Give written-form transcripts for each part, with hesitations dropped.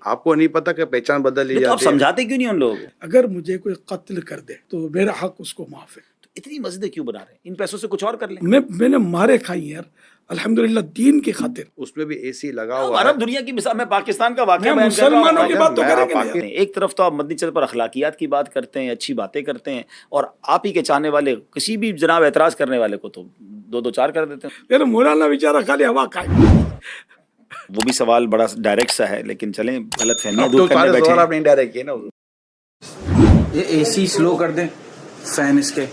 آپ کو نہیں پتا کہ پہچان بدل لی تو آپ جاتی ہے. سمجھاتے کیوں نہیں ان لوگوں کو؟ اگر مجھے کوئی قتل کر دے تو میرا حق اس کو معاف ہے. تو اتنی مسجدیں کیوں بنا رہے ہیں؟ ان پیسوں سے کچھ اور کر لیں. میں نے مارے کھائی یار الحمدللہ دین کی خاطر. اس میں بھی اے سی لگا ہوا ہے. عرب دنیا کی مثال، میں پاکستان کا واقعہ میں بیان کر رہا مسلمانوں ہوں. کی بات تو میں کریں آپ گے نا. پاکستان- ایک طرف تو آپ مدنی چل پر اخلاقیات کی بات کرتے ہیں، اچھی باتیں کرتے ہیں، اور آپ ہی کے چاہنے والے کسی بھی جناب اعتراض کرنے والے کو تو دو چار کر دیتے ہیں. میرا مولانا بیچارہ خالی ہوا کھائے. وہ بھی سوال بڑا ڈائریکٹ سا ہے، لیکن چلیں غلط فہمیاں اب تو دور کرنے سارے بیٹھے سوال ہیں. آپ نے انڈائریکٹ کیے نا. یہ اے سی سلو کر دیں، فین اس کے.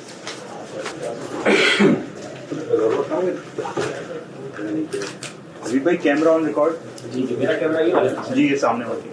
بھائی کیمرہ آن ریکارڈ. جی میرا کیمرہ یہ والا جی یہ سامنے والی.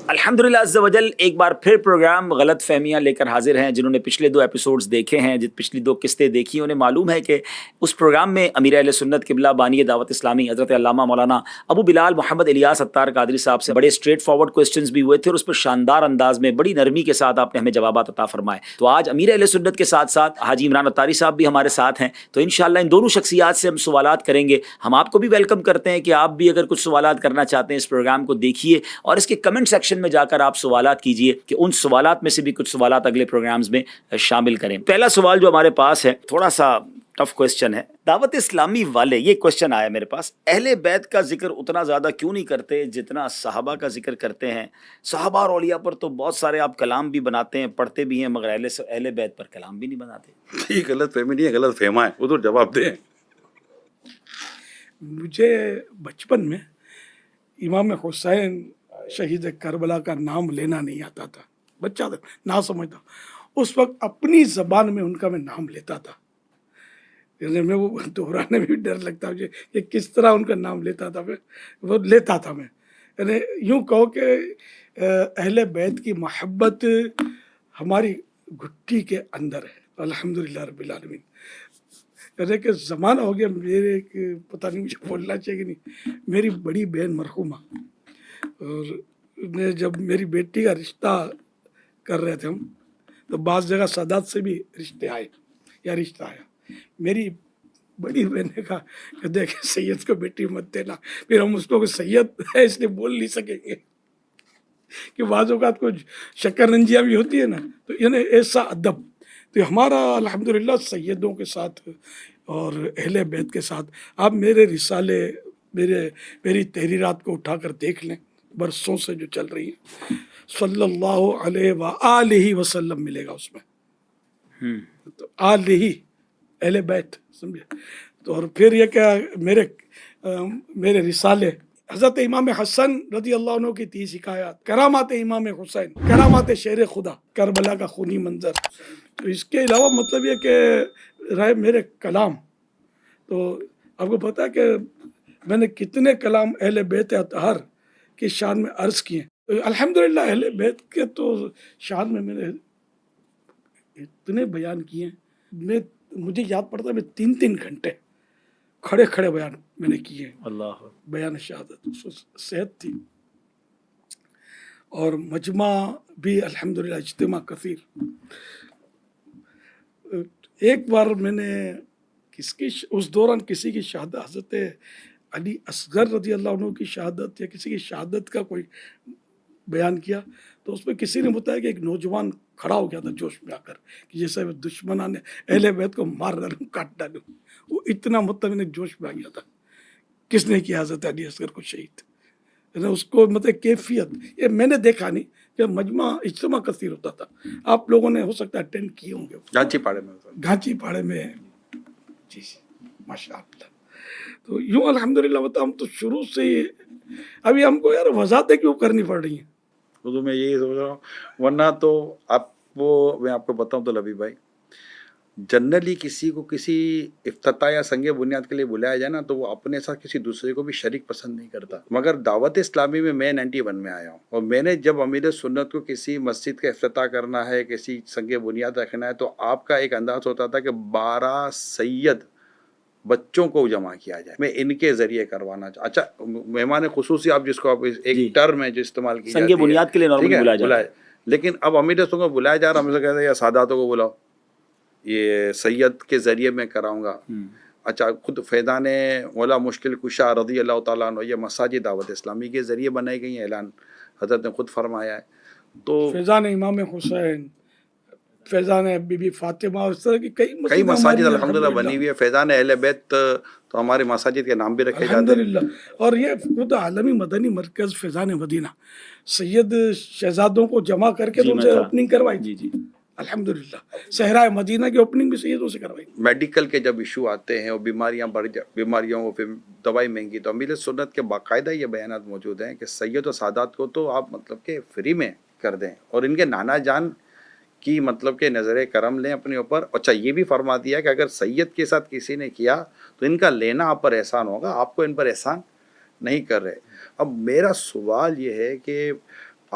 الحمدللہ عز وجل ایک بار پھر پروگرام غلط فہمیاں لے کر حاضر ہیں. جنہوں نے پچھلے 2 ایپیسوڈز دیکھے ہیں، پچھلی 2 قسطیں دیکھی، انہیں معلوم ہے کہ اس پروگرام میں امیر اہل سنت قبلہ بانی دعوت اسلامی حضرت علامہ مولانا ابو بلال محمد الیاس اتار قادری صاحب سے بڑے اسٹریٹ فارورڈ کوسچنز بھی ہوئے تھے، اور اس پر شاندار انداز میں بڑی نرمی کے ساتھ آپ نے ہمیں جوابات عطا فرمائے. تو آج امیر اہل سنت کے ساتھ ساتھ حاجی عمران اتاری صاحب بھی ہمارے ساتھ ہیں. تو انشاءاللہ ان دونوں شخصیات سے ہم سوالات کریں گے. ہم آپ کو بھی ویلکم کرتے ہیں کہ آپ بھی اگر کچھ سوالات کرنا چاہتے ہیں اس پروگرام کو دیکھیے، اور اس کے کمنٹ سیکشن میں جا کر آپ سوالات کیجئے کہ ان سوالات میں سے بھی کچھ سوالات اگلے پروگرامز میں شامل کریں. پہلا سوال جو ہمارے پاس ہے تھوڑا سا ٹف کوسچن ہے. دعوت اسلامی والے، یہ کوسچن آیا میرے پاس، اہل بیت کا ذکر اتنا زیادہ کیوں نہیں کرتے جتنا صحابہ کا ذکر کرتے ہیں؟ صحابہ اور اولیاء پر تو بہت سارے آپ کلام بھی بناتے ہیں، پڑھتے بھی ہیں، مگر اہل بیت پر کلام بھی نہیں بناتے. یہ غلط فہمی نہیں ہے، غلط فہما ہے. وہ تو جواب دیں. مجھے بچپن میں امام حسین شہید کربلا کا نام لینا نہیں آتا تھا. بچہ تھا، نہ سمجھتا. اس وقت اپنی زبان میں ان کا میں نام لیتا تھا. یعنی میں وہ دہرانے میں بھی ڈر لگتا مجھے کہ کس طرح ان کا نام لیتا تھا. وہ لیتا تھا میں. یعنی یوں کہو کہ اہل بیت کی محبت ہماری گھٹی کے اندر ہے. الحمدللہ رب العالمین. یعنی کہ زمانہ ہو گیا میرے، پتہ نہیں مجھے بولنا چاہیے کہ نہیں، میری بڑی بہن مرحومہ، اور جب میری بیٹی کا رشتہ کر رہے تھے ہم، تو بعض جگہ سادات سے بھی رشتے آئے یا رشتہ آیا. میری بڑی بہن نے کہا کہ دیکھ سید کو بیٹی مت دینا. پھر ہم اس کو سید ہے اس لیے بول نہیں سکیں گے کہ بعض اوقات کچھ شکر رنجیاں بھی ہوتی ہے نا. تو یعنی ایسا ادب تو ہمارا الحمدللہ سیدوں کے ساتھ اور اہل بیت کے ساتھ. آپ میرے رسالے، میری تحریرات کو اٹھا کر دیکھ لیں، برسوں سے جو چل رہی ہیں، صلی اللہ علیہ وآلہ وسلم ملے گا اس میں. تو آلہ اہل بیت سمجھے. تو اور پھر یہ کہ میرے رسالے حضرت امام حسن رضی اللہ عنہ کی 30 حکایات، کرامات امام حسین، کرامات شیر خدا، کربلا کا خونی منظر. تو اس کے علاوہ مطلب یہ کہ رہے میرے کلام، تو آپ کو پتہ ہے کہ میں نے کتنے کلام اہل بیت اطہار کی شان میں عرض کیے. الحمدللہ اہل بیت کے تو شان میں نے اتنے بیان کیے ہیں. مجھے یاد پڑتا ہے میں 3 گھنٹے کھڑے بیان میں نے کیے ہیں. اللہ بیان شہادت صحت تھی. اور مجمع بھی الحمدللہ، اجتماع کثیر. ایک بار میں نے اس دوران کسی کی شہادت، حضرت علی اصغر رضی اللہ عنہ کی شہادت یا کسی کی شہادت کا کوئی بیان کیا، تو اس میں کسی نے بتایا کہ ایک نوجوان کھڑا ہو گیا تھا جوش میں آ کر کہ جیسے دشمنان نے اہل بیت کو مار ڈالوں، کاٹ ڈالوں. وہ اتنا مطلب جوش میں آ گیا تھا. کس نے کیا حضرت علی اصغر کو شہید؟ اس کو مطلب کیفیت یہ میں نے دیکھا نہیں کہ مجمع اجتماع کثیر ہوتا تھا. آپ لوگوں نے ہو سکتا ہے اٹینڈ کیے ہوں گے. جانچی پاڑے میں گھانچی پاڑے میں. جی ماشاء اللہ. تو یوں الحمدللہ بتا، ہم تو شروع سے ہی ابھی ہم کو یار وضاحتیں کیوں کرنی پڑ رہی ہیں. اردو میں یہی سوچ رہا ہوں. ورنہ تو میں آپ کو بتاؤں تو لبی بھائی، جنرلی کسی کو کسی افتتاح یا سنگ بنیاد کے لیے بلایا جائے نا، تو وہ اپنے ساتھ کسی دوسرے کو بھی شریک پسند نہیں کرتا. مگر دعوت اسلامی میں 91 میں آیا ہوں، اور میں نے جب امیر سنت کو کسی مسجد کا افتتاح کرنا ہے، کسی سنگ بنیاد رکھنا ہے، تو آپ کا ایک انداز ہوتا تھا کہ 12 سید بچوں کو جمع کیا جائے، میں ان کے ذریعے کروانا چاہتا. اچھا مہمان خصوصی آپ جس کو آپ ایک ٹرم ہے جو استعمال کی سنگ بنیاد کے لیے نارملی بلایا جاتا ہے، لیکن اب امیر سنت کو بلایا جا رہا، ہم سے کہتے ہیں یا ساداتوں کو بلاؤ، یہ سید کے ذریعے میں کراؤں گا. اچھا خود فیضان مولا مشکل کشا رضی اللہ تعالیٰ عنہ، یہ مساجد دعوت اسلامی کے ذریعے بنائی گئی ہیں، اعلان حضرت نے خود فرمایا ہے. تو فیضان امام حسین، فیضان بی بی فاطمہ اور اس طرح کی کئی مساجد الحمدللہ بنی ہوئی ہے. فیضان اہل بیت تو ہمارے مساجد کے نام بھی رکھے جاتے ہیں. الحمدللہ. اور یہ خود عالمی مدنی مرکز فیضان مدینہ سید شہزادوں کو جمع کر کے جی، تو ان میں سے تھا. اوپننگ کروائی. جی جی. الحمدللہ صحرائے مدینہ کی اوپننگ بھی سیدوں سے کروائی. میڈیکل کے جب ایشو آتے ہیں اور بیماریوں کو پھر دوائی مہنگی، تو امیر سنت کے باقاعدہ یہ بیانات موجود ہیں کہ سید و سادات کو تو آپ مطلب کہ فری میں کر دیں، اور ان کے نانا جان کی مطلب کہ نظر کرم لیں اپنے اوپر. اچھا یہ بھی فرما دیا کہ اگر سید کے ساتھ کسی نے کیا تو ان کا لینا آپ پر احسان ہوگا، آپ کو ان پر احسان نہیں کر رہے. اب میرا سوال یہ ہے کہ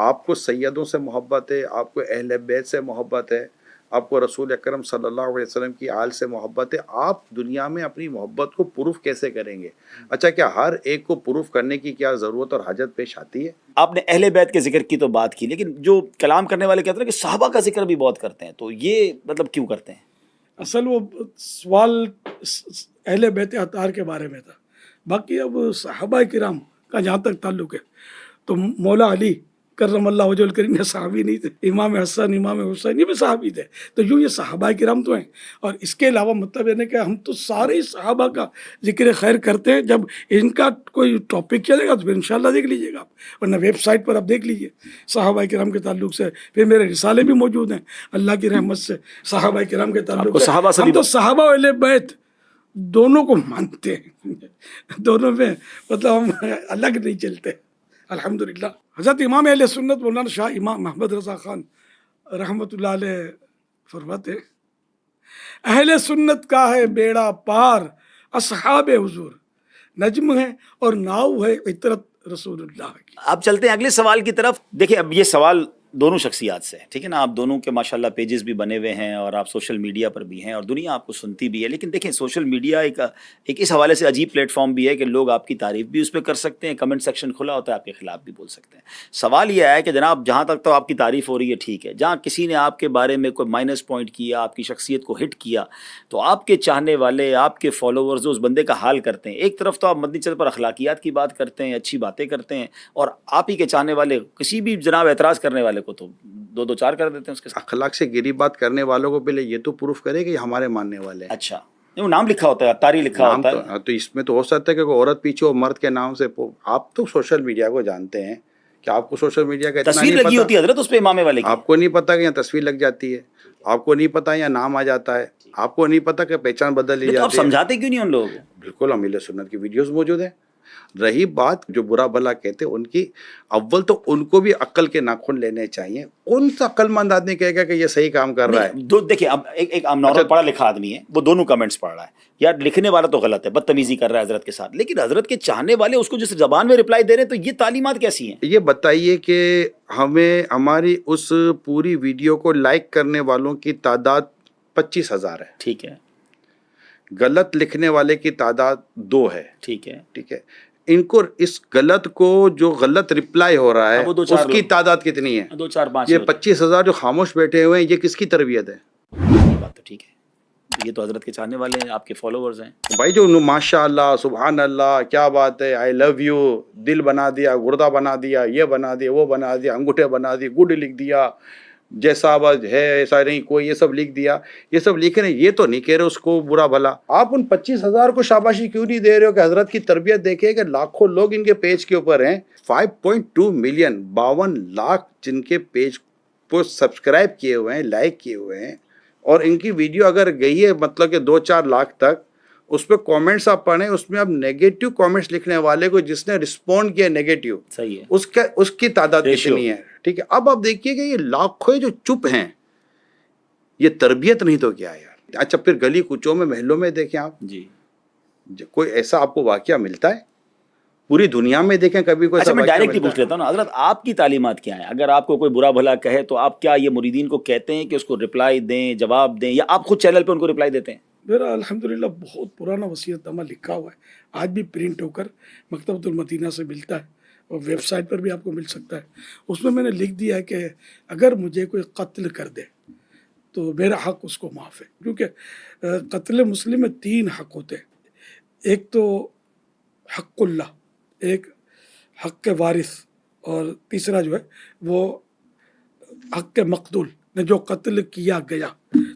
آپ کو سیدوں سے محبت ہے، آپ کو اہل بیت سے محبت ہے، آپ کو رسول اکرم صلی اللہ علیہ وسلم کی آل سے محبت ہے، آپ دنیا میں اپنی محبت کو پروف کیسے کریں گے؟ اچھا کیا ہر ایک کو پروف کرنے کی کیا ضرورت اور حاجت پیش آتی ہے؟ آپ نے اہل بیت کے ذکر کی تو بات کی، لیکن جو کلام کرنے والے کہتے ہیں کہ صحابہ کا ذکر بھی بہت کرتے ہیں، تو یہ مطلب کیوں کرتے ہیں؟ اصل وہ سوال اہل بیت اطہار کے بارے میں تھا. باقی اب صحابہ کرام کا جہاں تک تعلق ہے تو مولا علی کرم اللہ وجہ الکریم یہ صحابی نہیں تھے، امام حسن امام حسین یہ بھی صحابی تھے. تو یوں یہ صحابہ کرام تو ہیں. اور اس کے علاوہ مطلب یہ ہے کہ ہم تو سارے صحابہ کا ذکر خیر کرتے ہیں. جب ان کا کوئی ٹاپک چلے گا تو پھر انشاءاللہ دیکھ لیجیے گا آپ، ورنہ ویب سائٹ پر آپ دیکھ لیجیے صحابہ کرام کے تعلق سے. پھر میرے رسالے بھی موجود ہیں اللہ کی رحمت سے صحابہ کرام کے آپ کو تعلق سے. صحابہ سے ہم بھی تو صحابہ اہل بیت دونوں کو مانتے ہیں، دونوں میں مطلب ہم الگ نہیں چلتے الحمدللہ. حضرت امام اہل سنت مولانا شاہ امام محمد رضا خان رحمۃ اللہ علیہ فرماتے ہیں اہل سنت کا ہے بیڑا پار اصحاب حضور، نجم ہے اور ناؤ ہے عطرت رسول اللہ کی. آپ چلتے ہیں اگلے سوال کی طرف. دیکھیں اب یہ سوال دونوں شخصیات سے ہے، ٹھیک ہے نا، آپ دونوں کے ماشاءاللہ پیجز بھی بنے ہوئے ہیں اور آپ سوشل میڈیا پر بھی ہیں اور دنیا آپ کو سنتی بھی ہے. لیکن دیکھیں سوشل میڈیا ایک اس حوالے سے عجیب پلیٹ فارم بھی ہے کہ لوگ آپ کی تعریف بھی اس پہ کر سکتے ہیں، کمنٹ سیکشن کھلا ہوتا ہے، آپ کے خلاف بھی بول سکتے ہیں. سوال یہ ہے کہ جناب جہاں تک تو آپ کی تعریف ہو رہی ہے ٹھیک ہے، جہاں کسی نے آپ کے بارے میں کوئی مائنس پوائنٹ کیا، آپ کی شخصیت کو ہٹ کیا، تو آپ کے چاہنے والے، آپ کے فالوورز اس بندے کا حال کرتے ہیں. ایک طرف تو آپ مدنی چل پر اخلاقیات کی بات کرتے ہیں، اچھی باتیں کرتے ہیں، اور آپ ہی کے چاہنے والے کسی بھی جناب اعتراض کرنے والے کو تو دو چار کر دیتے ہیں اس کے ساتھ. اخلاق سے گری بات کرنے والوں کو پہلے یہ تو پروف کرے کہ یہ ہمارے ماننے والے ہیں. اچھا نہیں، وہ نام لکھا ہوتا ہے، تاری لکھا نام ہوتا ہے. تو اس میں تو ہو سکتا ہے کہ کوئی عورت پیچھے ہو مرد کے نام سے. آپ تو سوشل میڈیا کو جانتے ہیں کہ آپ کو سوشل میڈیا کا اتنا تصویر نہیں لگی ہوتی پتا. ہے حضرت اس پہ امام والے کی. آپ کو نہیں پتا کہ یہاں تصویر لگ جاتی ہے، آپ کو نہیں پتا یہاں نام آ جاتا ہے، آپ کو نہیں پتا کہ پہچان بدل لی تو آپ جاتی ہے. سمجھاتے کیوں نہیں ان لوگوں کو؟ بالکل امیل سنت کی ویڈیوز موجود ہیں. رہی بات جو برا بھلا کہتے ان کی، اول تو ان کو بھی عقل کے ناخن لینے چاہیے. کون سا عقل مند آدمی کہے گا کہ یہ صحیح کام کر رہا ہے؟ دیکھیں اب ایک نارمل پڑھا لکھا آدمی ہے، وہ دونوں کمنٹس پڑھ رہا ہے، یار لکھنے والا تو غلط ہے، بدتمیزی کر رہا ہے حضرت کے ساتھ، لیکن حضرت کے چاہنے والے اس کو جس زبان میں رپلائی دے رہے ہیں، تو یہ تعلیمات کیسی ہیں؟ یہ بتائیے کہ ہمیں ہماری اس پوری ویڈیو کو لائک کرنے والوں کی تعداد 25,000 ہے. ٹھیک ہے، غلط لکھنے والے کی تعداد 2 ہے. ٹھیک ہے. ٹھیک ہے، ان کو اس غلط کو جو غلط رپلائی ہو رہا ہے اب وہ دو چار اس کی لوگ، تعداد کتنی ہے؟ 2 4 5 یہ 25,000 جو خاموش بیٹھے ہوئے ہیں، یہ کس کی تربیت ہے؟ بات تو ٹھیک ہے، یہ تو حضرت کے چاہنے والے ہیں، آپ کے فالوورز ہیں. بھائی جو ماشاء اللہ سبحان اللہ کیا بات ہے، آئی لو یو، دل بنا دیا، گردہ بنا دیا، یہ بنا دیا، وہ بنا دیا، انگوٹھے بنا دی، گڈ لکھ دیا، جیسا آواز ہے ایسا نہیں کوئی، یہ سب لکھ دیا. یہ سب لکھ رہے ہیں، یہ تو نہیں کہہ رہے اس کو برا بھلا. آپ ان 25,000 کو شاباشی کیوں نہیں دے رہے ہو کہ حضرت کی تربیت دیکھیں کہ لاکھوں لوگ ان کے پیج کے اوپر ہیں. 5.2 ملین 52 لاکھ جن کے پیج کو سبسکرائب کیے ہوئے ہیں، لائک کیے ہوئے ہیں، اور ان کی ویڈیو اگر گئی ہے مطلب کہ 2-4 لاکھ تک، اس پہ کامنٹس آپ پڑھیں، اس میں اب نیگیٹو کامنٹس لکھنے والے کو جس نے رسپونڈ کیا نیگیٹو، صحیح ہے، اس کی تعداد Ratio. کتنی ہے؟ ٹھیک ہے، اب آپ دیکھیے کہ یہ لاکھوں جو چپ ہیں، یہ تربیت نہیں تو کیا یار. اچھا پھر گلی کوچوں میں محلوں میں دیکھیں آپ، جی. کوئی ایسا آپ کو واقعہ ملتا ہے؟ پوری دنیا میں دیکھیں کبھی کوئی اچھا ایسا میں واقعہ ڈائریکٹلی ملتا پوچھ ہے؟ لیتا ہوں نا حضرت، آپ کی تعلیمات کیا ہیں؟ اگر آپ کو کوئی برا بھلا کہے تو آپ کیا یہ مریدین کو کہتے ہیں کہ اس کو رپلائی دیں، جواب دیں، یا آپ خود چینل پہ ان کو رپلائی دیتے ہیں؟ میرا الحمدللہ بہت پرانا وصیت نامہ لکھا ہوا ہے، آج بھی پرنٹ ہو کر مکتبۃ المدینہ سے ملتا ہے اور ویب سائٹ پر بھی آپ کو مل سکتا ہے. اس میں نے لکھ دیا ہے کہ اگر مجھے کوئی قتل کر دے تو میرا حق اس کو معاف ہے. کیونکہ قتل مسلم میں 3 حق ہوتے ہیں. ایک تو حق اللہ، ایک حق وارث، اور تیسرا جو ہے وہ حق مقتول نے جو قتل کیا گیا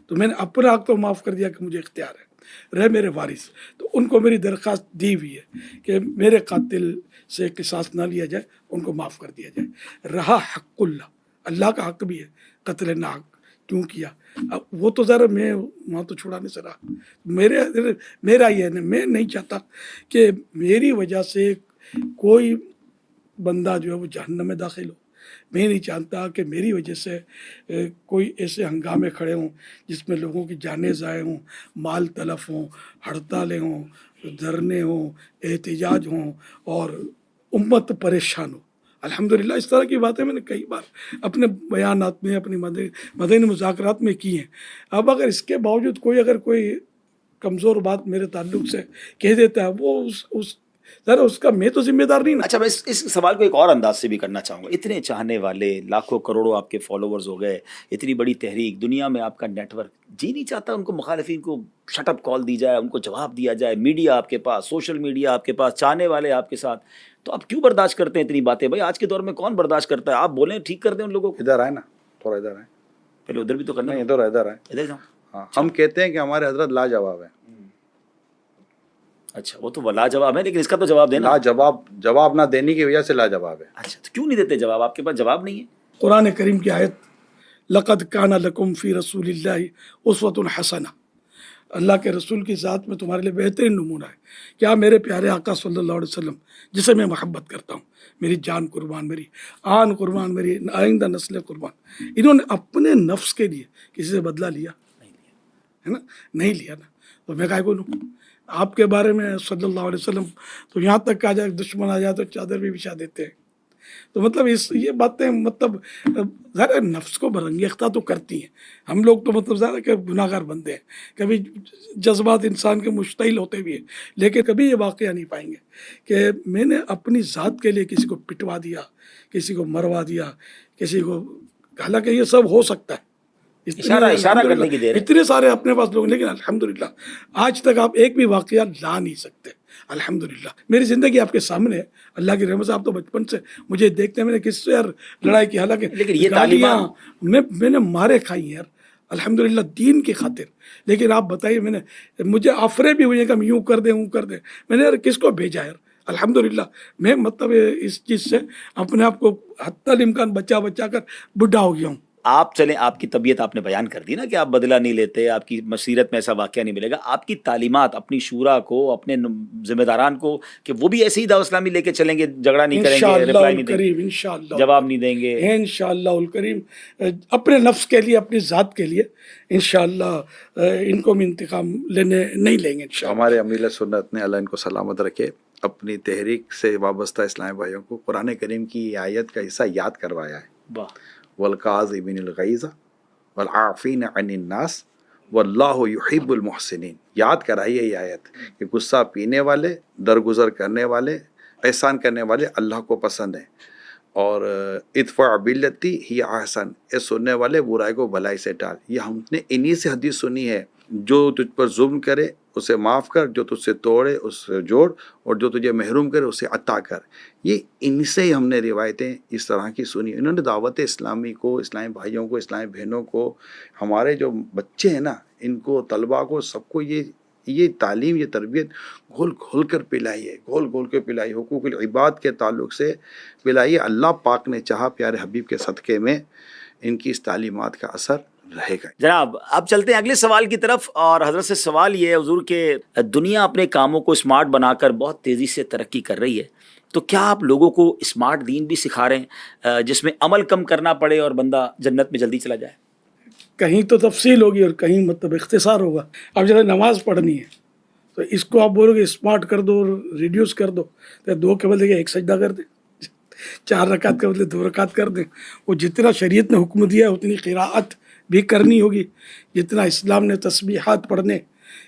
تو میں نے اپنا حق تو معاف کر دیا کہ مجھے اختیار ہے، رہے میرے وارث، تو ان کو میری درخواست دی ہوئی ہے کہ میرے قاتل سے قصاص نہ لیا جائے، ان کو معاف کر دیا جائے۔ رہا حق اللہ کا حق بھی ہے، قتل ناحق کیوں کیا، اب وہ تو ذرا میں وہاں تو چھڑا نہیں سکا، میرا یہ ہے، میں نہیں چاہتا کہ میری وجہ سے کوئی بندہ جو ہے وہ جہنم میں داخل ہو، میں نہیں چاہتا کہ میری وجہ سے کوئی ایسے ہنگامے کھڑے ہوں جس میں لوگوں کی جانیں ضائع ہوں، مال تلف ہوں، ہڑتالیں ہوں، دھرنے ہوں، احتجاج ہوں اور امت پریشان ہو۔ الحمدللہ اس طرح کی باتیں میں نے کئی بار اپنے بیانات میں، اپنی مدنی مذاکرات میں کی ہیں۔ اب اگر اس کے باوجود اگر کوئی کمزور بات میرے تعلق سے کہہ دیتا ہے، وہ ذرا اس کا میں تو ذمہ دار نہیں نا۔ اچھا، میں اس سوال کو ایک اور انداز سے بھی کرنا چاہوں گا۔ اتنے چاہنے والے، لاکھوں کروڑوں آپ کے فالوورز ہو گئے، اتنی بڑی تحریک، دنیا میں آپ کا نیٹ ورک، جی نہیں چاہتا ان کو مخالفین کو شٹ اپ کال دی جائے، ان کو جواب دیا جائے، میڈیا آپ کے پاس، سوشل میڈیا آپ کے پاس، چاہنے والے آپ کے ساتھ، تو آپ کیوں برداشت کرتے ہیں اتنی باتیں؟ بھائی آج کے دور میں کون برداشت کرتا ہے؟ آپ بولیں، ٹھیک کر دیں ان لوگوں کو۔ ادھر آئے نا، تھوڑا ادھر آئے، پہلے ادھر بھی تو کرنا نہیں ہے، ادھر ادھر آئے۔ ادھر جاؤں۔ ہاں، ہم کہتے ہیں کہ ہمارے حضرت لاجواب ہیں۔ اچھا، وہ تو لاجواب ہے، لیکن اس کا تو جواب دینا۔ جواب نہ دینے کی وجہ سے لاجواب ہے۔ اچھا، تو کیوں نہیں دیتے جواب؟ آپ کے پاس جواب نہیں ہے؟ قرآن کریم کی آیت لقد کان لکم فی رسول اللہ اسوۃ حسنہ، اللہ کے رسول کی ذات میں تمہارے لیے بہترین نمونہ ہے۔ کیا میرے پیارے آقا صلی اللہ علیہ وسلم جسے میں محبت کرتا ہوں، میری جان قربان، میری آن قربان، میری آئندہ نسل قربان، انہوں نے اپنے نفس کے لیے کسی سے بدلہ لیا ہے نا؟ نہیں لیا نا، تو میں کہا بولوں آپ کے بارے میں صلی اللہ علیہ وسلم، تو یہاں تک کہ آ جائے دشمن آ جائے تو چادر بھی بچھا دیتے ہیں۔ تو مطلب یہ باتیں مطلب ذرا نفس کو برانگیختہ تو کرتی ہیں۔ ہم لوگ تو مطلب ذرا کہ گناہ گار بندے ہیں، کبھی جذبات انسان کے مشتعل ہوتے بھی ہیں، لیکن کبھی یہ واقعہ نہیں پائیں گے کہ میں نے اپنی ذات کے لیے کسی کو پٹوا دیا، کسی کو مروا دیا، کسی کو، حالانکہ یہ سب ہو سکتا ہے، اشارہ کرنے کی دیر ہے۔ اتنے سارے اپنے پاس لوگ، لیکن الحمدللہ آج تک آپ ایک بھی واقعہ لا نہیں سکتے۔ الحمدللہ میری زندگی آپ کے سامنے ہے، اللہ کی رحمت سے آپ تو بچپن سے مجھے دیکھتے ہیں، میں نے کس سے یار لڑائی کی، حالانکہ لیکن یہ گالیاں تعلیمات میں نے مارے کھائی ہیں یار الحمدللہ دین کی خاطر، لیکن آپ بتائیے مجھے آفریں بھی ہوئی ہیں کہ ہم یوں کر دیں میں نے یار کس کو بھیجا یار۔ الحمدللہ میں مطلب اس چیز سے اپنے آپ کو حتی الامکان بچا کر بڈھا ہو گیا ہوں۔ آپ چلیں، آپ کی طبیعت آپ نے بیان کر دی نا کہ آپ بدلہ نہیں لیتے، آپ کی مسیرت میں ایسا واقعہ نہیں ملے گا۔ آپ کی تعلیمات اپنی شورا کو، اپنے ذمہ داران کو، کہ وہ بھی ایسے ہی دعوت اسلامی لے کے چلیں گے، جھگڑا نہیں کریں گے، ریپلائی نہیں دیں گے، انشاءاللہ جواب نہیں دیں گے، انشاءاللہ الکریم، اپنے نفس کے لیے، اپنی ذات کے لیے انشاءاللہ ان کو ہم انتقام لینے نہیں لیں گے انشاءاللہ۔ ہمارے امیر سنت نے، اللہ ان کو سلامت رکھے، اپنی تحریک سے وابستہ اسلامی بھائیوں کو قرآن کریم کی آیت کا حصہ یاد کروایا ہے، واہ، والکاظمین الغیظ والعافین عن الناس واللہ یحب المحسنین، یاد کرائی ہے یہ آیت کہ غصہ پینے والے، درگزر کرنے والے، احسان کرنے والے اللہ کو پسند ہیں، اور ادفع بالتی ہی احسن، اے سننے والے برائی کو بھلائی سے ٹال۔ یہ ہم نے انہی سے حدیث سنی ہے، جو تجھ پر ظلم کرے اسے معاف کر، جو تجھ سے توڑے اس سے جوڑ، اور جو تجھے محروم کرے اسے عطا کر۔ یہ ان سے ہی ہم نے روایتیں اس طرح کی سنی۔ انہوں نے دعوت اسلامی کو، اسلامی بھائیوں کو، اسلامی بہنوں کو، ہمارے جو بچے ہیں نا، ان کو، طلباء کو، سب کو یہ تعلیم، یہ تربیت گھول گھول کر پلائی ہے، گھول گھول کے پلائی، حقوق العباد کے تعلق سے پلائی ہے۔ اللہ پاک نے چاہا پیارے حبیب کے صدقے میں ان کی اس تعلیمات کا اثر رہے گا۔ جناب اب چلتے ہیں اگلے سوال کی طرف، اور حضرت سے سوال یہ ہے حضور کہ دنیا اپنے کاموں کو اسمارٹ بنا کر بہت تیزی سے ترقی کر رہی ہے، تو کیا آپ لوگوں کو اسمارٹ دین بھی سکھا رہے ہیں جس میں عمل کم کرنا پڑے اور بندہ جنت میں جلدی چلا جائے؟ کہیں تو تفصیل ہوگی اور کہیں مطلب اختصار ہوگا۔ اب جب نماز پڑھنی ہے تو اس کو آپ بولو گے اسمارٹ کر دو اور ریڈیوس کر دو، تو 2 کے بدلے 1 سجدہ کر دیں، 4 رکعت کے بدلے 2 رکعت کر دیں۔ وہ جتنا شریعت نے حکم دیا ہے اتنی قراءت بھی کرنی ہوگی، جتنا اسلام نے تسبیحات پڑھنے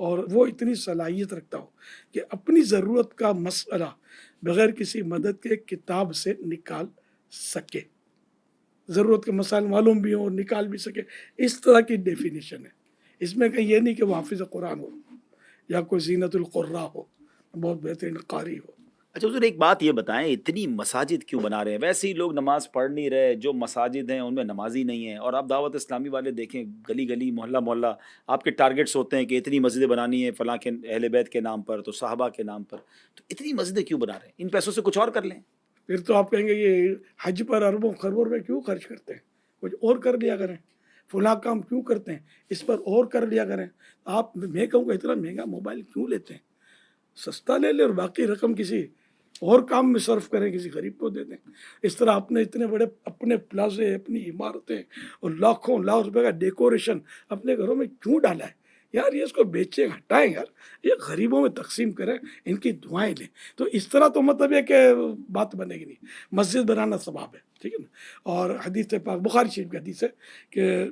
اور وہ اتنی صلاحیت رکھتا ہو کہ اپنی ضرورت کا مسئلہ بغیر کسی مدد کے کتاب سے نکال سکے، ضرورت کے مسائل معلوم بھی ہوں اور نکال بھی سکے. اس طرح کی ڈیفینیشن ہے. اس میں کہیں یہ نہیں کہ وہ حافظ قرآن ہو یا کوئی زینت القراء ہو، بہت بہترین قاری ہو. اچھا حضور ایک بات یہ بتائیں، اتنی مساجد کیوں بنا رہے ہیں؟ ویسے ہی لوگ نماز پڑھ نہیں رہے، جو مساجد ہیں ان میں نمازی نہیں ہیں. اور آپ دعوت اسلامی والے دیکھیں، گلی گلی محلہ محلہ آپ کے ٹارگٹس ہوتے ہیں کہ اتنی مسجدیں بنانی ہیں فلاں کے اہل بیت کے نام پر، تو صحابہ کے نام پر. تو اتنی مسجدیں کیوں بنا رہے ہیں؟ ان پیسوں سے کچھ اور کر لیں. پھر تو آپ کہیں گے یہ حج پر اربوں خربوں روپے کیوں خرچ کرتے ہیں، کچھ اور کر لیا کریں. فلاں کام کیوں کرتے ہیں، اس پر اور کر لیا کریں. آپ میں کہوں گا اتنا مہنگا موبائل کیوں لیتے ہیں، سستا لے لیں اور باقی رقم کسی اور کام میں صرف کریں، کسی غریب کو دے دیں. اس طرح آپ نے اتنے بڑے اپنے پلازے، اپنی عمارتیں اور لاکھوں لاکھ روپے کا ڈیکوریشن اپنے گھروں میں کیوں ڈالا ہے؟ یار یہ اس کو بیچیں، ہٹائیں یار، یہ غریبوں میں تقسیم کریں، ان کی دعائیں لیں. تو اس طرح تو مطلب یہ کہ بات بنے گی نہیں. مسجد بنانا ثواب ہے، ٹھیک ہے نا. اور حدیث پاک بخاری شریف کی حدیث ہے کہ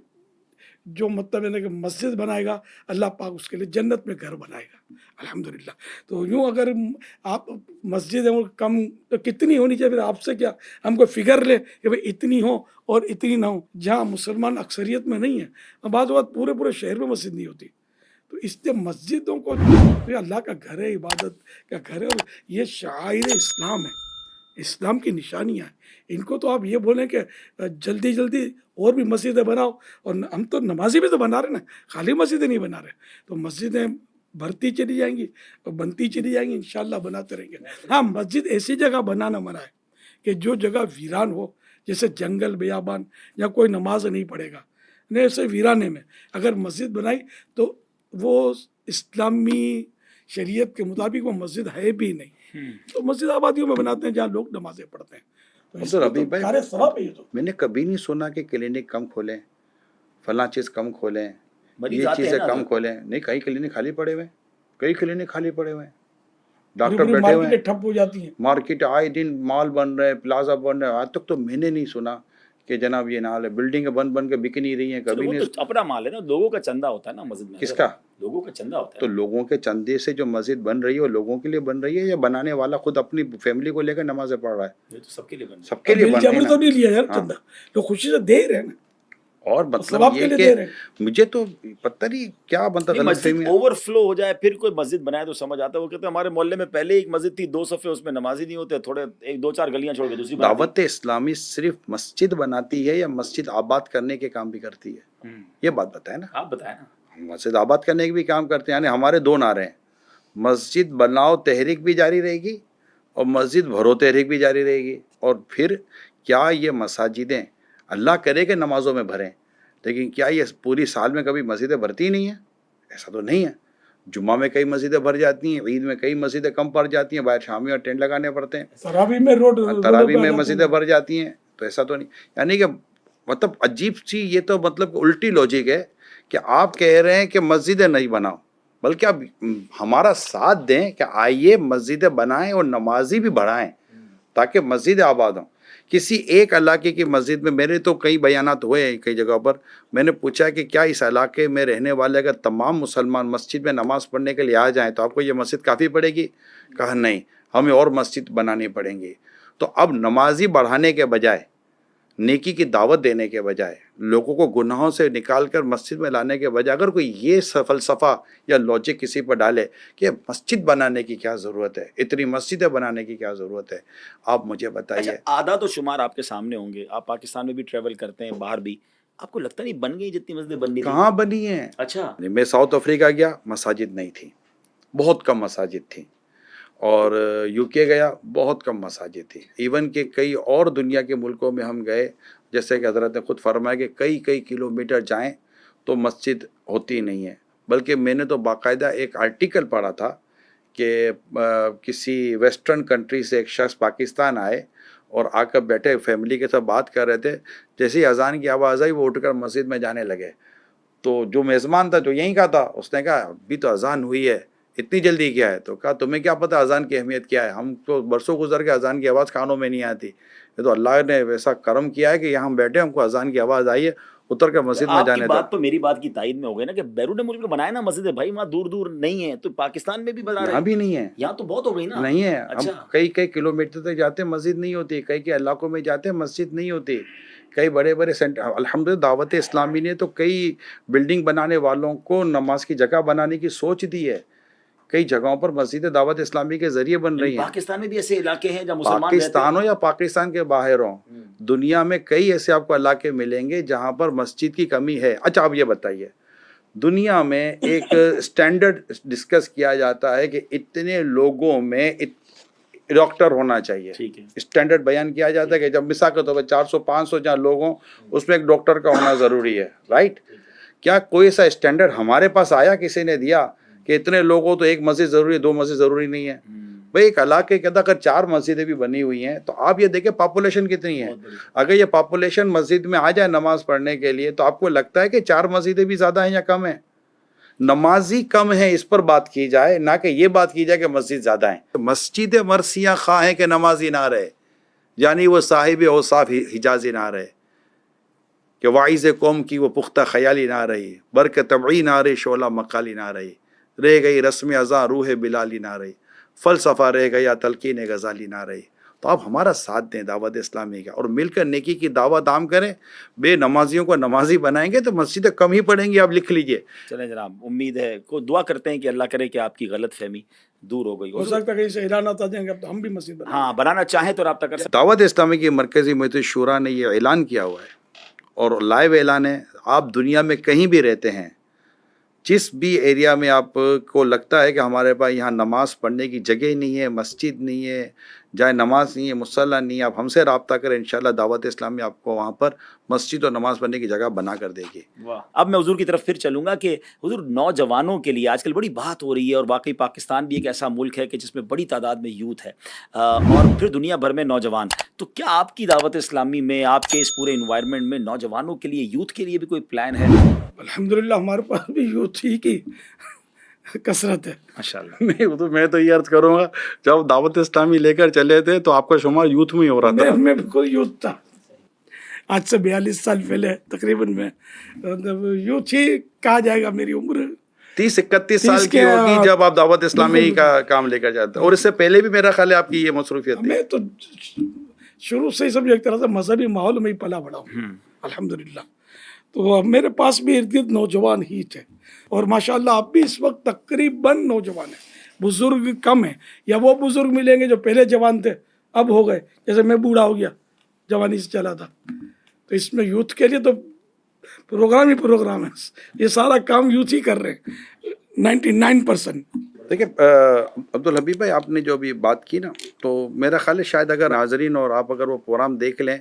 جو مطلب ہے کہ مسجد بنائے گا اللہ پاک اس کے لیے جنت میں گھر بنائے گا. الحمدللہ. تو یوں اگر آپ مسجد ہیں وہ کم تو کتنی ہونی چاہیے؟ پھر آپ سے کیا ہم کو فگر لیں کہ بھائی اتنی ہو اور اتنی نہ ہو. جہاں مسلمان اکثریت میں نہیں ہیں، بعض اوقات پورے شہر میں مسجد نہیں ہوتی. تو اس لیے مسجدوں کو اللہ کا گھر ہے، عبادت کا گھر ہے، اور یہ شعائر اسلام ہے، اسلام کی نشانیاں ہیں. ان کو تو آپ یہ بولیں کہ جلدی جلدی اور بھی مسجدیں بناؤ، اور ہم تو نمازی بھی تو بنا رہے ہیں نا، خالی مسجدیں نہیں بنا رہے. تو مسجدیں بھرتی چلی جائیں گی اور بنتی چلی جائیں گی، انشاءاللہ بناتے رہیں گے. ہاں، مسجد ایسی جگہ بنانا منع ہے کہ جو جگہ ویران ہو، جیسے جنگل بیابان، یا کوئی نماز نہیں پڑھے گا، نہیں ایسے ویرانے میں اگر مسجد بنائی تو وہ اسلامی شریعت کے مطابق وہ مسجد ہے بھی نہیں. تو مسجد آبادیوں میں بناتے ہیں جہاں لوگ نمازیں پڑھتے ہیں. تو اس تو میں ربیع تو بھائی، کار ثواب ہے. یہ تو میں نے کبھی نہیں سنا کہ کلینک کم کھولیں، فلاں چیز کم کھولیں، مریض یہ آتے ہیں چیزیں نا کم حضرت. کھولیں. نہیں، کئی کلینک خالی پڑے ہوئے ہیں، کئی کلینک خالی پڑے ہوئے ہیں، پوری ڈاکٹر پوری بیٹھے ہوئے مارکیٹیں ہیں. ٹھپ ہو جاتی ہیں. مارکیٹ آئے دن مال بن رہے ہیں، پلازا بن رہے ہیں. آج تک تو میں نے نہیں سنا کہ جناب یہ نال ہے. بلڈنگیں بن کے بک نہیں رہی ہیں، چلو کبھی وہ نہیں. تو اپنا مال ہے نا، لوگوں کا چندہ ہوتا ہے نا مسجد میں. کس کا؟ لوگوں کا چندہ ہوتا تو ہے. لوگوں کے چندے سے جو مسجد بن رہی ہے وہ لوگوں کے لیے بن رہی ہے، یا بنانے والا خود اپنی فیملی کو لے کر نمازیں پڑھ رہا ہے؟ یہ تو سب کے لیے بن سب کے لیے بل بن رہی جبر ہے تو نا. نہیں لیا یار ہاں. چندہ، لوگ خوشی سے دے رہے ہیں نا، اور مطلب ثواب کے یہ لیے کہ دے رہے ہیں. مجھے تو پتہ نہیں کیا بنتا غلط مسجد فہمی. اوور فلو ہو جائے پھر کوئی مسجد بنائے تو سمجھ آتا ہے. وہ کہتے ہیں ہمارے محلے میں پہلے ایک مسجد تھی، 2 صفحے، اس میں نمازی نہیں ہوتے، تھوڑے 1-2-4 گلیاں چھوڑ کے دوسری بناتی. دعوت اسلامی صرف مسجد بناتی ہے یا مسجد آباد کرنے کے کام بھی کرتی ہے؟ یہ بات بتائیں نا. آپ بتائیں نا. مسجد آباد کرنے کے بھی کام کرتے ہیں. یعنی ہمارے 2 نعرے ہیں، مسجد بناؤ تحریک بھی جاری رہے گی اور مسجد بھرو تحریک بھی جاری رہے گی. اور پھر کیا یہ مساجدیں اللہ کرے کہ نمازوں میں بھریں، لیکن کیا یہ پوری سال میں کبھی مسجدیں بھرتی نہیں ہیں؟ ایسا تو نہیں ہے. جمعہ میں کئی مسجدیں بھر جاتی ہیں، عید میں کئی مسجدیں کم پڑ جاتی ہیں، باہر شامی اور ٹینٹ لگانے پڑتے ہیں. تراویح میں تراویح میں مسجدیں بھر جاتی ہیں. تو ایسا تو نہیں. یعنی کہ مطلب عجیب سی یہ تو مطلب الٹی لوجک ہے کہ آپ کہہ رہے ہیں کہ مسجدیں نہیں بناؤ، بلکہ آپ ہمارا ساتھ دیں کہ آئیے مسجدیں بنائیں اور نمازی بھی بڑھائیں تاکہ مسجدیں آباد ہوں. کسی ایک علاقے کی مسجد میں میرے تو کئی بیانات ہوئے ہیں کئی جگہوں پر، میں نے پوچھا کہ کیا اس علاقے میں رہنے والے اگر تمام مسلمان مسجد میں نماز پڑھنے کے لیے آ جائیں تو آپ کو یہ مسجد کافی پڑے گی؟ کہا نہیں، ہمیں اور مسجد بنانی پڑیں گی. تو اب نمازی بڑھانے کے بجائے، نیکی کی دعوت دینے کے بجائے، لوگوں کو گناہوں سے نکال کر مسجد میں لانے کے بجائے اگر کوئی یہ فلسفہ یا لاجک کسی پر ڈالے کہ مسجد بنانے کی کیا ضرورت ہے، اتنی مسجدیں بنانے کی کیا ضرورت ہے، آپ مجھے بتائیے. اچھا، اعداد و شمار آپ کے سامنے ہوں گے، آپ پاکستان میں بھی ٹریول کرتے ہیں، باہر بھی، آپ کو لگتا نہیں بن گئی جتنی مسجدیں بننی تھی؟ کہاں بنی ہیں؟ اچھا. میں ساؤتھ افریقہ گیا، مساجد نہیں تھی، بہت کم مساجد تھی. اور یو کے گیا، بہت کم مساجد تھی. ایون کہ کئی اور دنیا کے ملکوں میں ہم گئے، جیسے کہ حضرت نے خود فرمایا کہ کئی کلومیٹر جائیں تو مسجد ہوتی نہیں ہے. بلکہ میں نے تو باقاعدہ ایک آرٹیکل پڑھا تھا کہ کسی ویسٹرن کنٹری سے ایک شخص پاکستان آئے اور آ کر بیٹھے فیملی کے ساتھ بات کر رہے تھے. جیسے ہی اذان کی آواز آئی وہ اٹھ کر مسجد میں جانے لگے. تو جو میزبان تھا جو یہیں کا تھا، اس نے کہا ابھی تو اذان ہوئی ہے، اتنی جلدی کیا ہے؟ تو کہا تمہیں کیا پتہ اذان کی اہمیت کیا ہے؟ ہم تو برسوں گزر کے اذان کی آواز کانوں میں نہیں آتی. یہ تو اللہ نے ویسا کرم کیا ہے کہ یہاں ہم بیٹھے، ہم کو اذان کی آواز آئی ہے. اتر کے مسجد میں آپ کی جانے بات دو. تو میری بات کی تائید میں ہو گئی نا کہ بیرون ملک میں بنائے نا مسجد بھائی، وہاں دور دور نہیں ہے، تو پاکستان میں بھی بنا رہے یہاں ہیں. بھی نہیں ہے. یہاں تو بہت ہو گئی نا. نہیں ہے. ہم اچھا. کئی کلومیٹر تک جاتے ہیں مسجد نہیں ہوتی، کئی علاقوں میں جاتے ہیں مسجد نہیں ہوتی. کئی بڑے بڑے سینٹر، الحمدللہ دعوت اسلامی نے تو کئی بلڈنگ بنانے والوں کو نماز کی جگہ بنانے کی سوچ دی ہے. کئی جگہوں پر مسجد دعوت اسلامی کے ذریعے بن رہی ہیں. پاکستان میں بھی ایسے علاقے ہیں جہاں مسلمان رہتے پاکستان ہو ہیں. یا پاکستان کے باہر ہوں، دنیا میں کئی ایسے آپ کو علاقے ملیں گے جہاں پر مسجد کی کمی ہے. اچھا آپ یہ بتائیے، دنیا میں ایک سٹینڈرڈ ڈسکس کیا جاتا ہے کہ اتنے لوگوں میں ڈاکٹر ہونا چاہیے. ٹھیک ہے. اسٹینڈرڈ بیان کیا جاتا ہے کہ جب مثال کے طور پر 400-500 جہاں لوگ ہوں اس میں ایک ڈاکٹر کا ہونا ضروری ہے. رائٹ؟ کیا کوئی ایسا اسٹینڈرڈ ہمارے پاس آیا، کسی نے دیا کہ اتنے لوگ ہو تو ایک مسجد ضروری ہے، 2 مسجد ضروری نہیں ہے؟ بھئی ایک علاقے کے اندر اگر 4 مسجدیں بھی بنی ہوئی ہیں تو آپ یہ دیکھیں پاپولیشن کتنی ہے. اگر یہ پاپولیشن مسجد میں آ جائے نماز پڑھنے کے لیے تو آپ کو لگتا ہے کہ 4 مسجدیں بھی زیادہ ہیں یا کم ہیں؟ نمازی کم ہیں اس پر بات کی جائے، نہ کہ یہ بات کی جائے کہ مسجد زیادہ ہیں. مسجد مرثیہ خواہ ہیں کہ نمازی نہ رہے، یعنی وہ صاحب اوصاف حجازی نہ رہے، کہ واعظ قوم کی وہ پختہ خیالی نہ رہی، برق طبعی نہ رہی، شعلہ مقالی نہ رہی، رہ گئی رسم ازاں روح بلالی نہ رہی، فلسفہ رہ گیا تلقین غزالی نہ رہی. تو آپ ہمارا ساتھ دیں دعوت اسلامی کا، اور مل کر نیکی کی دعوت عام کریں. بے نمازیوں کو نمازی بنائیں گے تو مسجدیں کم ہی پڑیں گی. آپ لکھ لیجئے. چلیں جناب، امید ہے کو دعا کرتے ہیں کہ اللہ کرے کہ آپ کی غلط فہمی دور ہو گئی. ہو سکتا ہے کہیں سے اعلانات آ جائیں گے اب تو ہم بھی مسجد بنائیں گے. ہاں، بنانا چاہیں تو رابطہ کر سکتے دعوت اسلامی کی مرکزی میت الشورا نے یہ اعلان کیا ہوا ہے، اور لائیو اعلان ہے. آپ دنیا میں کہیں بھی رہتے ہیں، جس بھی ایریا میں آپ کو لگتا ہے کہ ہمارے پاس یہاں نماز پڑھنے کی جگہ نہیں ہے، مسجد نہیں ہے، جائے نماز نہیں ہے، مصلی نہیں ہے، آپ ہم سے رابطہ کریں. انشاءاللہ دعوت اسلامی آپ کو وہاں پر مسجد اور نماز پڑھنے کی جگہ بنا کر دے گی. واہ. اب میں حضور کی طرف پھر چلوں گا کہ حضور نوجوانوں کے لیے آج کل بڑی بات ہو رہی ہے، اور واقعی پاکستان بھی ایک ایسا ملک ہے کہ جس میں بڑی تعداد میں یوتھ ہے، اور پھر دنیا بھر میں نوجوان. تو کیا آپ کی دعوت اسلامی میں، آپ کے اس پورے انوائرمنٹ میں نوجوانوں کے لیے، یوتھ کے لیے بھی کوئی پلان ہے؟ الحمدللہ ہمارے پاس بھی یوتھ ہی کی کثرت ہے. ماشاءاللہ. نہیں تو میں تو یہ عرض کروں گا، جب دعوت اسلامی لے کر چلے تھے تو آپ کا شمار یوتھ میں ہی ہو رہا تھا. میں بھی کوئی یوتھ تھا آج سے 42 سال پہلے تقریباً. میں یوتھ ہی کہا جائے گا. میری عمر 30-31 سال 30 کی کے ہوگی جب آپ دعوت اسلامی بالکل. کا کام لے کر جاتے ہیں. اور اس سے پہلے بھی میرا خیال ہے آپ کی یہ مصروفیت تھی. میں تو شروع سے ہی سب ایک طرح سے مذہبی ماحول میں ہی پلا بڑا ہوں الحمدللہ. تو میرے پاس بھی ارد گرد نوجوان ہی تھے، اور ماشاءاللہ اب بھی اس وقت تقریباً نوجوان ہیں. بزرگ کم ہیں، یا وہ بزرگ ملیں گے جو پہلے جوان تھے اب ہو گئے، جیسے میں بوڑھا ہو گیا، جوانی سے چلا تھا. تو اس میں یوتھ کے لیے تو پروگرام ہے. یہ سارا کام یوتھ ہی کر رہے ہیں 99%. دیکھیں عبدالحبیب بھائی، آپ نے جو ابھی بات کی نا، تو میرا خیال ہے شاید اگر ناظرین اور آپ اگر وہ پروگرام دیکھ لیں،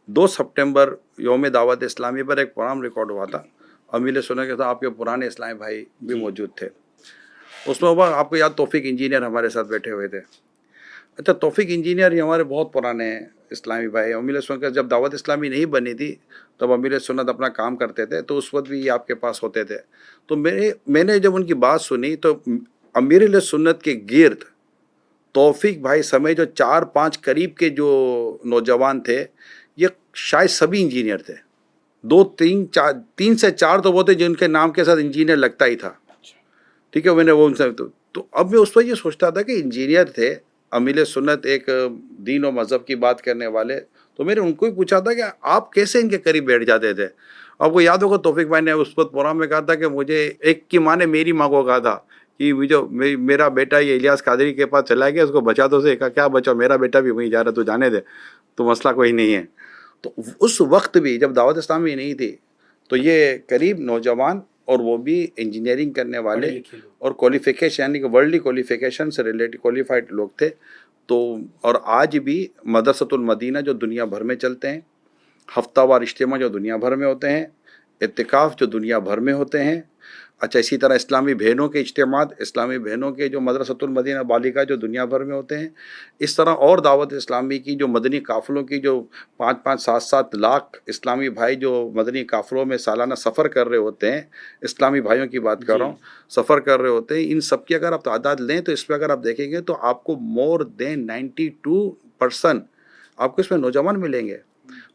2 سپٹمبر یوم دعوت اسلامی پر ایک پروگرام ریکارڈ ہوا تھا. امیل سننے کے ساتھ آپ کے پرانے اسلامی بھائی بھی موجود تھے. اس میں آپ کو یاد توفیق انجینئر ہمارے ساتھ بیٹھے ہوئے تھے. اچھا، توفیق انجینئر یہ ہمارے بہت پرانے اسلامی بھائی. امیل سنت کا جب دعوت اسلامی نہیں بنی تھی تب امیل سنت اپنا کام کرتے تھے، تو اس وقت بھی یہ آپ کے پاس ہوتے تھے. تو میں نے جب ان کی بات سنی تو امیر سنت کے گرد توفیق بھائی سمیت جو 4-5 قریب کے جو نوجوان تھے، یہ شاید سبھی انجینئر تھے. 3 سے 4 تو وہ تھے جن کے نام کے ساتھ انجینئر لگتا ہی تھا. ٹھیک ہے، میں نے وہ ان سے تو اب میں اس وقت یہ سوچتا تھا کہ انجینئر تھے، امیل سنت ایک دین و مذہب کی بات کرنے والے. تو میں نے ان کو ہی پوچھا تھا کہ آپ کیسے ان کے قریب بیٹھ جاتے تھے. آپ کو یاد ہوگا توفیق بھائی نے اس وقت پروگرام میں کہا تھا کہ مجھے ایک کی ماں نے میری ماں کو کہا تھا کہ میرا بیٹا یہ الیاس قادری کے پاس چلا گیا، اس کو بچا دو. سے کہا کیا بچا، میرا بیٹا بھی وہیں جا رہا، تو جانے دے، تو مسئلہ کوئی نہیں ہے. تو اس وقت بھی جب دعوت اسلامی نہیں تھی تو یہ قریب نوجوان، اور وہ بھی انجینئرنگ کرنے والے اور کوالیفیکیشن یعنی کہ ورلڈلی کوالیفیکیشن سے ریلیٹڈ کوالیفائڈ لوگ تھے. تو اور آج بھی مدرسۃ المدینہ جو دنیا بھر میں چلتے ہیں، ہفتہ وار اجتماع جو دنیا بھر میں ہوتے ہیں، اعتکاف جو دنیا بھر میں ہوتے ہیں. اچھا، اسی طرح اسلامی بہنوں کے اجتماعات، اسلامی بہنوں کے جو مدرسۃ المدینہ بالغہ جو دنیا بھر میں ہوتے ہیں. اس طرح اور دعوت اسلامی کی جو مدنی قافلوں کی جو 5-7 لاکھ اسلامی بھائی جو مدنی قافلوں میں سالانہ سفر کر رہے ہوتے ہیں، اسلامی بھائیوں کی بات کر رہا ہوں، سفر کر رہے ہوتے ہیں. ان سب کی اگر آپ تعداد لیں تو اس پہ اگر آپ دیکھیں گے تو آپ کو مور دین 92% آپ کو اس میں نوجوان ملیں گے.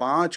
5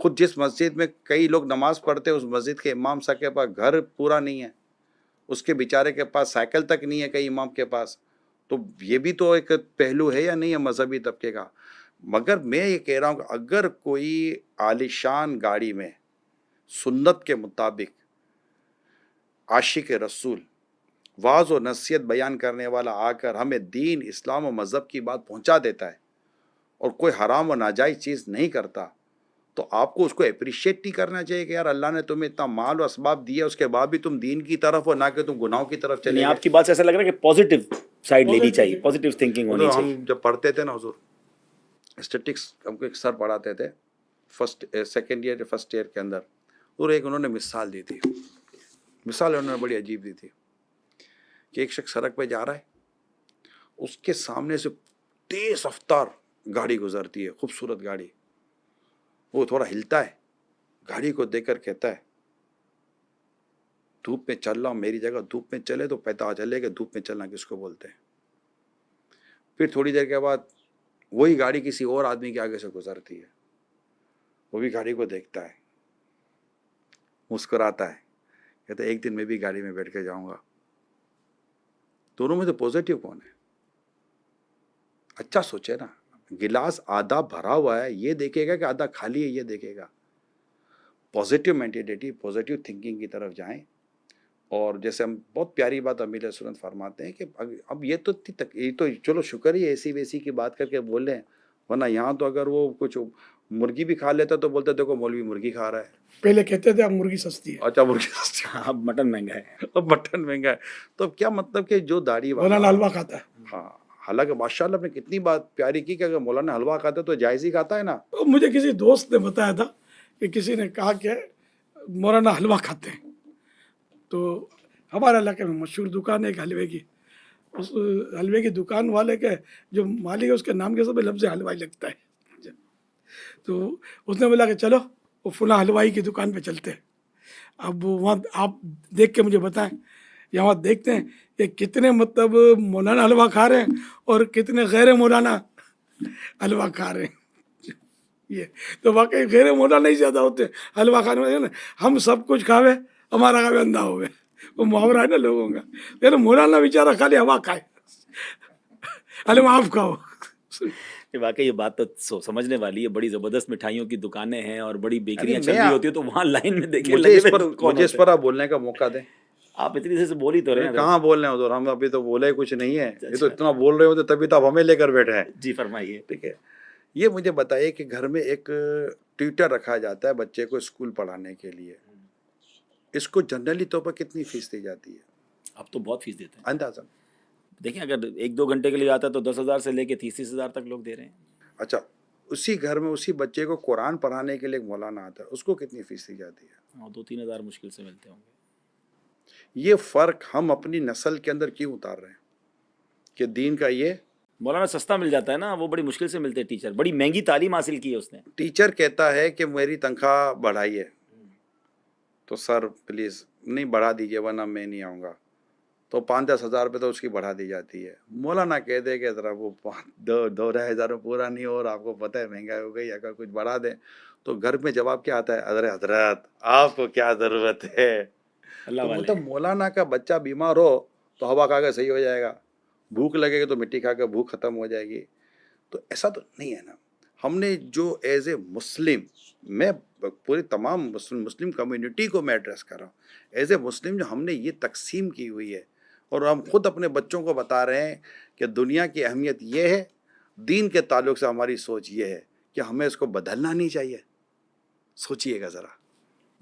خود جس مسجد میں کئی لوگ نماز پڑھتے ہیں اس مسجد کے امام صاحب کے پاس گھر پورا نہیں ہے, اس کے بیچارے کے پاس سائیکل تک نہیں ہے کئی امام کے پاس. تو یہ بھی تو ایک پہلو ہے یا نہیں ہے مذہبی طبقے کا. مگر میں یہ کہہ رہا ہوں کہ اگر کوئی عالیشان گاڑی میں سنت کے مطابق عاشق رسول واعظ و نصیحت بیان کرنے والا آ کر ہمیں دین, اسلام و مذہب کی بات پہنچا دیتا ہے اور کوئی حرام و ناجائز چیز نہیں کرتا, تو آپ کو اس کو اپریشیٹ نہیں کرنا چاہیے کہ یار اللہ نے تمہیں اتنا مال و اسباب دیا, اس کے بعد بھی تم دین کی طرف ہو, نہ کہ تم گناہوں کی طرف چلے یعنی گئے. آپ کی بات سے ایسا لگ رہا ہے کہ پازیٹیو سائڈ لینی چاہیے, پازیٹیو تھنکنگ ہونی چاہیے. ہم جب پڑھتے تھے نا حضور اسٹیٹکس, ہم کو ایک سر پڑھاتے تھے سیکنڈ ایئر فرسٹ ایئر کے اندر, اور ایک انہوں نے مثال دی تھی. مثال انہوں نے بڑی عجیب دی تھی کہ ایک شخص سڑک پہ جا رہا ہے, اس کے سامنے سے تیز رفتار گاڑی گزرتی ہے, خوبصورت گاڑی. وہ تھوڑا ہلتا ہے, گاڑی کو دیکھ کر کہتا ہے دھوپ میں چل رہا ہوں, میری جگہ دھوپ میں چلے تو پتہ چلے کہ دھوپ میں چلنا کس کو بولتے ہیں. پھر تھوڑی دیر کے بعد وہی گاڑی کسی اور آدمی کے آگے سے گزرتی ہے, وہ بھی گاڑی کو دیکھتا ہے, مسکراتا ہے, کہتا ہے ایک دن میں بھی گاڑی میں بیٹھ کے جاؤں گا. دونوں میں سے پازیٹیو کون ہے؟ اچھا سوچے نا, گلاس آدھا بھرا ہوا ہے یہ دیکھے گا کہ آدھا خالی ہے یہ دیکھے گا. پازیٹیو مینٹیلیٹی, پازیٹیو تھنکنگ کی طرف جائیں. اور جیسے ہم بہت پیاری بات امیر سنت فرماتے ہیں کہ اب یہ تو چلو شکر ہی ایسی ویسی کی بات کر کے بول رہے ہیں, ورنہ یہاں تو اگر وہ کچھ مرغی بھی کھا لیتا تو بولتے دیکھو مولوی مرغی کھا رہا ہے. پہلے کہتے تھے اب مرغی سستی ہے, اچھا مرغی سستی ہے, اب مٹن مہنگا ہے. اب مٹن مہنگا ہے. تو اب کیا مطلب کہ جو داڑھی مولانا حلوہ کھاتا ہے. ہاں, حالانکہ ماشاء اللہ نے کتنی بات پیاری کی کہ اگر مولانا حلوہ کھاتا ہے تو جائز ہی کھاتا ہے نا. مجھے کسی دوست نے بتایا تھا کہ کسی نے کہا کہ مولانا حلوہ کھاتے ہیں, تو ہمارے علاقے میں مشہور دکان ہے ایک حلوے کی, اس حلوے کی دکان والے کے جو مالک ہے اس کے نام کے سب لفظ حلوائی لگتا ہے. تو اس نے بولا کہ چلو وہ فلاں حلوائی کی دکان پہ چلتے ہیں. اب وہاں آپ دیکھ کے مجھے بتائیں, یہاں دیکھتے ہیں کہ کتنے مطلب مولانا حلوہ کھا رہے ہیں اور کتنے غیر مولانا حلوہ کھا رہے ہیں. یہ تو واقعی غیر مولانا ہی زیادہ ہوتے ہیں حلوہ کھانے والے نا. ہم سب کچھ کھاوے, ہمارا کھاوے اندھا ہوئے, وہ محاورہ ہے نا لوگوں کا. لیکن مولانا بیچارہ خالی ہوا کھائے, حلوہ آپ کھاؤ. واقعی یہ بات تو سمجھنے والی ہے. بڑی زبردست مٹھائیوں کی دکانیں ہیں اور بڑی بیکریاں ارے چل میں رہی ہوتی ہیں, تو وہاں لائن میں دیکھیں مجھے اس پر آپ بولنے کا موقع دیں. آپ اتنی دیر سے بول ہی تو رہے ہیں. کہاں بول رہے ہیں حضور, ہم ابھی تو بولے کچھ نہیں ہے. یہ تو اتنا بول رہے ہوتے تبھی تو آپ ہمیں لے کر بیٹھے ہیں. جی فرمائیے. ٹھیک ہے, یہ مجھے بتائیے کہ گھر میں ایک ٹیوٹر رکھا جاتا ہے بچے کو اسکول پڑھانے کے لیے, اس کو جنرلی طور پر کتنی فیس دی جاتی ہے؟ اب تو بہت فیس دیتے ہیں اندازہ دیکھیں, اگر 1-2 گھنٹے کے لیے آتا ہے تو 10,000 سے لے کے 30,000 تک لوگ دے رہے ہیں. اچھا, اسی گھر میں اسی بچے کو قرآن پڑھانے کے لیے ایک مولانا آتا ہے, اس کو کتنی فیس دی جاتی ہے؟ 2-3 ہزار مشکل سے ملتے ہوں گے. یہ فرق ہم اپنی نسل کے اندر کیوں اتار رہے ہیں کہ دین کا یہ مولانا سستا مل جاتا ہے نا, وہ بڑی مشکل سے ملتے ہیں. ٹیچر بڑی مہنگی تعلیم حاصل کی ہے اس نے. ٹیچر کہتا ہے کہ میری تنخواہ بڑھائیے, تو سر پلیز نہیں بڑھا دیجیے ورنہ میں نہیں آؤں گا, تو 5-10 ہزار روپے تو اس کی بڑھا دی جاتی ہے. مولانا کہہ دے کہ ذرا وہ 2-2.5 ہزار پورا نہیں ہو رہا, آپ کو پتہ ہے مہنگائی ہو گئی, اگر کچھ بڑھا دیں تو گھر میں جواب کیا آتا ہے, حضرت آپ کو کیا ضرورت ہے. اللہ تو والے مطلب مولانا کا بچہ بیمار ہو تو ہوا کھا کے صحیح ہو جائے گا, بھوک لگے گی تو مٹی کھا کے بھوک ختم ہو جائے گی. تو ایسا تو نہیں ہے نا. ہم نے جو ایز اے مسلم, میں پوری تمام مسلم کمیونٹی کو میں ایڈریس کر رہا ہوں, ایز اے مسلم جو ہم نے یہ تقسیم کی ہوئی ہے, اور ہم خود اپنے بچوں کو بتا رہے ہیں کہ دنیا کی اہمیت یہ ہے, دین کے تعلق سے ہماری سوچ یہ ہے کہ ہمیں اس کو بدلنا نہیں چاہیے. سوچئے گا ذرا.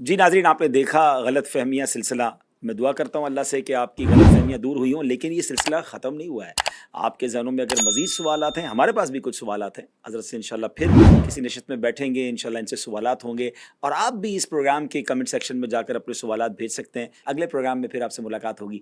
جی ناظرین, آپ نے دیکھا غلط فہمیاں سلسلہ. میں دعا کرتا ہوں اللہ سے کہ آپ کی غلط فہمیاں دور ہوئی ہوں, لیکن یہ سلسلہ ختم نہیں ہوا ہے. آپ کے ذہنوں میں اگر مزید سوالات ہیں, ہمارے پاس بھی کچھ سوالات ہیں, حضرت سے انشاءاللہ پھر کسی نشست میں بیٹھیں گے, انشاءاللہ ان سے سوالات ہوں گے, اور آپ بھی اس پروگرام کے کمنٹ سیکشن میں جا کر اپنے سوالات بھیج سکتے ہیں. اگلے پروگرام میں پھر آپ سے ملاقات ہوگی.